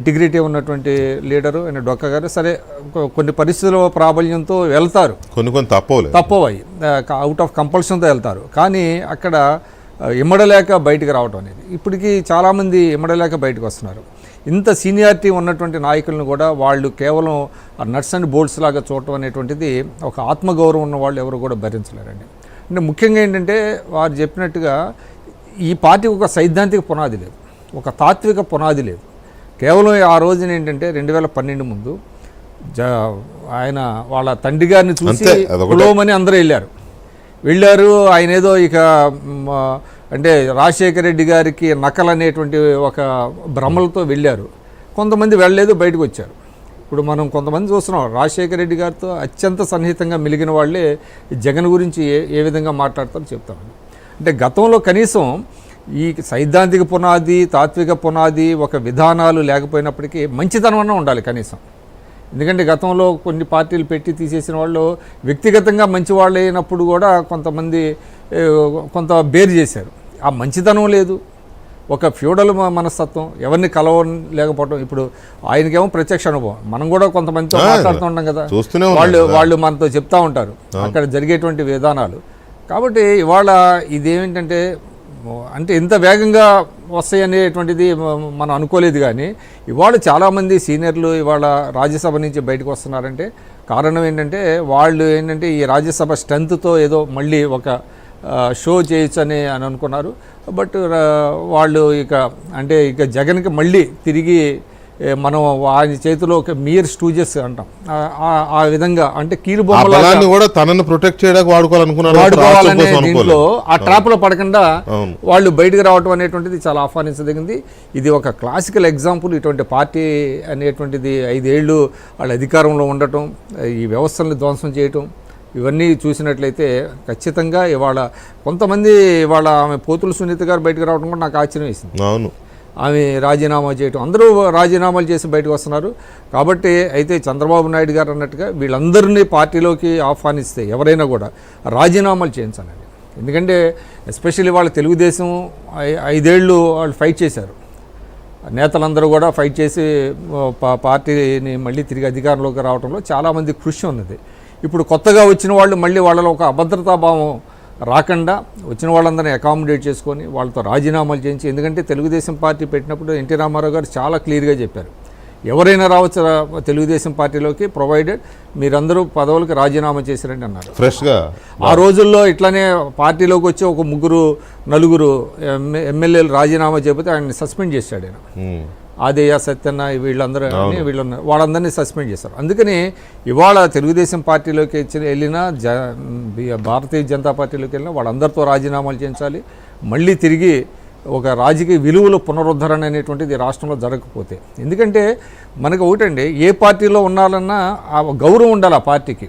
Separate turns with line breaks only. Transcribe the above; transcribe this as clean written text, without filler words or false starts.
Integrity ఉన్నటువంటి leader ఆయన డొక్క గారు సరే కొన్ని పరిస్థితుల ప్రాబల్యంతో వెళ్తారు,
కొన్ని
తప్పవయి అవుట్ ఆఫ్ కంపల్షన్తో వెళ్తారు. కానీ అక్కడ ఇమ్మడలేక బయటకు రావడం అనేది ఇప్పటికీ చాలామంది ఇమ్మడలేక బయటకు వస్తున్నారు. ఇంత సీనియారిటీ ఉన్నటువంటి నాయకులను కూడా వాళ్ళు కేవలం నట్స్ అండ్ బోల్ట్స్ లాగా చూడటం అనేటువంటిది ఒక ఆత్మగౌరవం ఉన్న వాళ్ళు ఎవరు కూడా భరించలేరండి. అంటే ముఖ్యంగా ఏంటంటే వారు చెప్పినట్టుగా ఈ పార్టీకి ఒక సైద్ధాంతిక పునాది లేదు, ఒక తాత్విక పునాది లేదు. కేవలం ఆ రోజున ఏంటంటే 2012 ముందు ఆయన వాళ్ళ తండ్రి గారిని చూసి కులోమని అందరూ వెళ్ళారు. ఆయన ఏదో ఇక అంటే రాజశేఖర రెడ్డి గారికి నకలు అనేటువంటి ఒక భ్రమలతో వెళ్ళారు. కొంతమంది వెళ్ళలేదు, బయటకు వచ్చారు. ఇప్పుడు మనం కొంతమంది చూస్తున్నాం రాజశేఖర రెడ్డి గారితో అత్యంత సన్నిహితంగా మెలిగిన వాళ్ళే జగన్ గురించి ఏ విధంగా మాట్లాడతారో చెప్తామని. అంటే గతంలో కనీసం ఈ సైద్ధాంతిక పునాది, తాత్విక పునాది, ఒక విధానాలు లేకపోయినప్పటికీ మంచితనం అన్న ఉండాలి కనీసం. ఎందుకంటే గతంలో కొన్ని పార్టీలు పెట్టి తీసేసిన వాళ్ళు వ్యక్తిగతంగా మంచి వాళ్ళు అయినప్పుడు కూడా కొంతమంది కొంత బేరు చేశారు. ఆ మంచితనం లేదు, ఒక ఫ్యూడల్ మనస్తత్వం, ఎవరిని కలవలేకపోవడం. ఇప్పుడు ఆయనకేమో ప్రత్యక్ష అనుభవం, మనం కూడా కొంతమందితో మాట్లాడుతూ ఉంటాం కదా, వాళ్ళు మనతో చెప్తా ఉంటారు అక్కడ జరిగేటువంటి విధానాలు. కాబట్టి ఇవాళ ఇదేమిటంటే అంటే ఇంత వేగంగా వస్తాయి అనేటువంటిది మనం అనుకోలేదు. కానీ ఇవాళ చాలామంది సీనియర్లు ఇవాళ రాజ్యసభ నుంచి బయటకు వస్తున్నారంటే కారణం ఏంటంటే వాళ్ళు ఏంటంటే ఈ రాజ్యసభ స్ట్రెంత్తో ఏదో మళ్ళీ ఒక షో చేయొచ్చు అని అనుకున్నారు. బట్ వాళ్ళు ఇక జగన్కి మళ్ళీ తిరిగి మనం ఆయన చేతిలో ఒక మీర్ స్టూజెస్ అంటాం, ఆ విధంగా అంటే కీలు బొమ్మలు
కూడా తనను ప్రొటెక్ట్ చేయడానికి
వాడుకోవాలనే దీంట్లో ఆ ట్రాప్లో పడకుండా వాళ్ళు బయటకు రావడం అనేటువంటిది చాలా ఆహ్వానించదగింది. ఇది ఒక క్లాసికల్ ఎగ్జాంపుల్. ఇటువంటి పార్టీ అనేటువంటిది 5 ఏళ్ళు వాళ్ళ అధికారంలో ఉండటం, ఈ వ్యవస్థల్ని ధ్వంసం చేయటం, ఇవన్నీ చూసినట్లయితే ఖచ్చితంగా ఇవాళ కొంతమంది ఇవాళ ఆమె పోతుల సునీత గారు బయటకు రావడం కూడా నాకు ఆశ్చర్యం వేసింది.
అవును,
ఆమె రాజీనామా చేయటం, అందరూ రాజీనామాలు చేసి బయటకు వస్తున్నారు. కాబట్టి అయితే చంద్రబాబు నాయుడు గారు అన్నట్టుగా వీళ్ళందరినీ పార్టీలోకి ఆహ్వానిస్తే ఎవరైనా కూడా రాజీనామాలు చేయించాలండి. ఎందుకంటే ఎస్పెషల్లీ వాళ్ళ తెలుగుదేశం 5 ఏళ్ళు వాళ్ళు ఫైట్ చేశారు, నేతలందరూ కూడా ఫైట్ చేసి పార్టీని మళ్ళీ తిరిగి అధికారంలోకి రావడంలో చాలామంది కృషి ఉన్నది. ఇప్పుడు కొత్తగా వచ్చిన వాళ్ళు మళ్ళీ వాళ్ళలో ఒక అభద్రతాభావం రాకుండా వచ్చిన వాళ్ళందరినీ అకామిడేట్ చేసుకొని వాళ్ళతో రాజీనామాలు చేయించి, ఎందుకంటే తెలుగుదేశం పార్టీ పెట్టినప్పుడు ఎన్టీ రామారావు గారు చాలా క్లియర్గా చెప్పారు, ఎవరైనా రావచ్చు తెలుగుదేశం పార్టీలోకి ప్రొవైడెడ్ మీరందరూ పదవులకు రాజీనామా చేశారండి అన్నారు
ఫ్రెష్గా.
ఆ రోజుల్లో ఇట్లానే పార్టీలోకి వచ్చి ఒక 3-4 ఎమ్మెల్యేలు రాజీనామా చేయకపోతే ఆయన్ని సస్పెండ్ చేశాడు ఆయన. ఆదేయ సత్యన్న వాళ్ళందరినీ సస్పెండ్ చేశారు. అందుకని ఇవాళ తెలుగుదేశం పార్టీలోకి వెళ్ళినా భారతీయ జనతా పార్టీలోకి వెళ్ళినా వాళ్ళందరితో రాజీనామాలు చేయించాలి. మళ్ళీ తిరిగి ఒక రాజకీయ విలువల పునరుద్ధరణ అనేటువంటిది రాష్ట్రంలో జరగకపోతే, ఎందుకంటే మనకు ఒకటండి ఏ పార్టీలో ఉండాలన్నా ఆ గౌరవం ఉండాలి ఆ పార్టీకి.